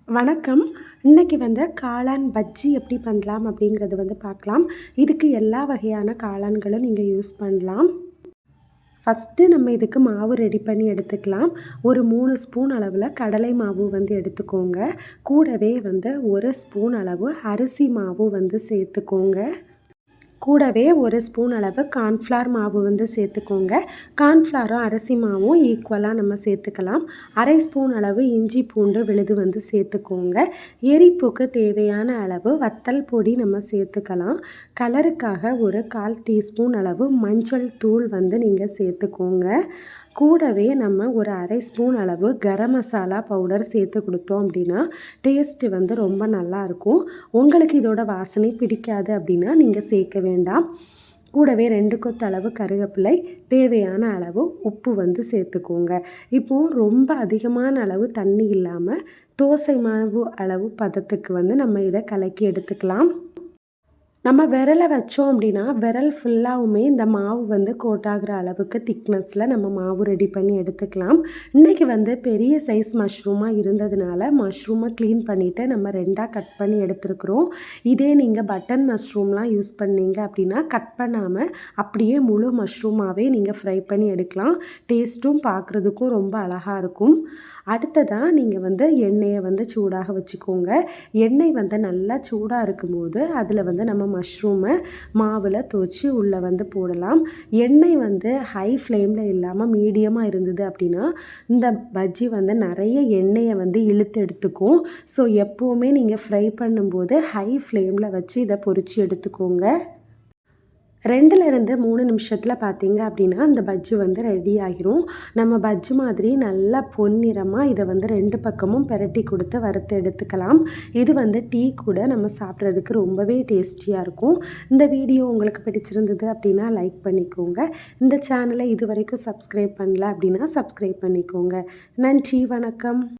வணக்கம். இன்னைக்கு காளான் பஜ்ஜி எப்படி பண்ணலாம் அப்படிங்கிறது பார்க்கலாம். இதுக்கு எல்லா வகையான காளான்களும் நீங்கள் யூஸ் பண்ணலாம். ஃபஸ்ட்டு நம்ம இதுக்கு மாவு ரெடி பண்ணி எடுத்துக்கலாம். ஒரு 3 ஸ்பூன் அளவில் கடலை மாவு எடுத்துக்கோங்க. கூடவே 1 ஸ்பூன் அளவு அரிசி மாவு சேர்த்துக்கோங்க. கூடவே 1 ஸ்பூன் அளவு கார்ன்ஃப்ளவர் மாவு சேர்த்துக்கோங்க. கார்ன்ஃப்ளவரும் அரிசி மாவும் ஈக்குவலாக நம்ம சேர்த்துக்கலாம். அரை ஸ்பூன் அளவு இஞ்சி பூண்டு விழுது சேர்த்துக்கோங்க. எரிப்புக்கு தேவையான அளவு வத்தல் பொடி நம்ம சேர்த்துக்கலாம். கலருக்காக ஒரு 1/4 டீஸ்பூன் அளவு மஞ்சள் தூள் நீங்கள் சேர்த்துக்கோங்க. கூடவே நம்ம ஒரு அரை ஸ்பூன் அளவு கரம் மசாலா பவுடர் சேர்த்து கொடுத்தோம் அப்படின்னா டேஸ்ட்டு ரொம்ப நல்லாயிருக்கும். உங்களுக்கு இதோட வாசனை பிடிக்காது அப்படின்னா நீங்கள் சேர்க்க வேண்டாம். கூடவே 2 கொத்து அளவு கருவேப்பிலை, தேவையான அளவு உப்பு சேர்த்துக்கோங்க. இப்போது ரொம்ப அதிகமான அளவு தண்ணி இல்லாமல் தோசை மாவு அளவு பதத்துக்கு நம்ம இதை கலக்கி எடுத்துக்கலாம். நம்ம விரலை வச்சோம் அப்படின்னா விரல் ஃபுல்லாகவுமே இந்த மாவு கோட் ஆகிற அளவுக்கு திக்னஸில் நம்ம மாவு ரெடி பண்ணி எடுத்துக்கலாம். இன்றைக்கி பெரிய சைஸ் மஷ்ரூமாக இருந்ததுனால மஷ்ரூமை க்ளீன் பண்ணிவிட்டு நம்ம 2ஆக கட் பண்ணி எடுத்துருக்குறோம். இதே நீங்கள் பட்டன் மஷ்ரூம்லாம் யூஸ் பண்ணீங்க அப்படின்னா கட் பண்ணாமல் அப்படியே முழு மஷ்ரூமாகவே நீங்கள் ஃப்ரை பண்ணி எடுக்கலாம். டேஸ்ட்டும் பார்க்குறதுக்கும் ரொம்ப அழகாக இருக்கும். அடுத்ததாக நீங்கள் எண்ணெயை சூடாக வச்சுக்கோங்க. எண்ணெய் நல்லா சூடாக இருக்கும்போது அதில் நம்ம மஷ்ரூமை மாவில் துவச்சி உள்ளே போடலாம். எண்ணெய் ஹை ஃப்ளேமில் இல்லாமல் மீடியமாக இருந்தது அப்படின்னா இந்த பஜ்ஜி நிறைய எண்ணெயை இழுத்து எடுத்துக்கும். ஸோ எப்போவுமே நீங்கள் ஃப்ரை பண்ணும்போது ஹை ஃப்ளேமில் வச்சு இதை பொரித்து எடுத்துக்கோங்க. 2லேருந்து 3 நிமிஷத்தில் பார்த்தீங்க அப்படின்னா இந்த பஜ்ஜி ரெடி ஆகிரும். நம்ம பஜ்ஜி மாதிரி நல்லா பொன்னிறமாக இதை 2 பக்கமும் பெரட்டி கொடுத்து வறுத்து எடுத்துக்கலாம். இது டீ கூட நம்ம சாப்பிட்றதுக்கு ரொம்பவே டேஸ்டியாக இருக்கும். இந்த வீடியோ உங்களுக்கு பிடிச்சிருந்தது அப்படின்னா லைக் பண்ணிக்கோங்க. இந்த சேனலை இது வரைக்கும் சப்ஸ்கிரைப் பண்ணல அப்படின்னா சப்ஸ்கிரைப் பண்ணிக்கோங்க. நன்றி, வணக்கம்.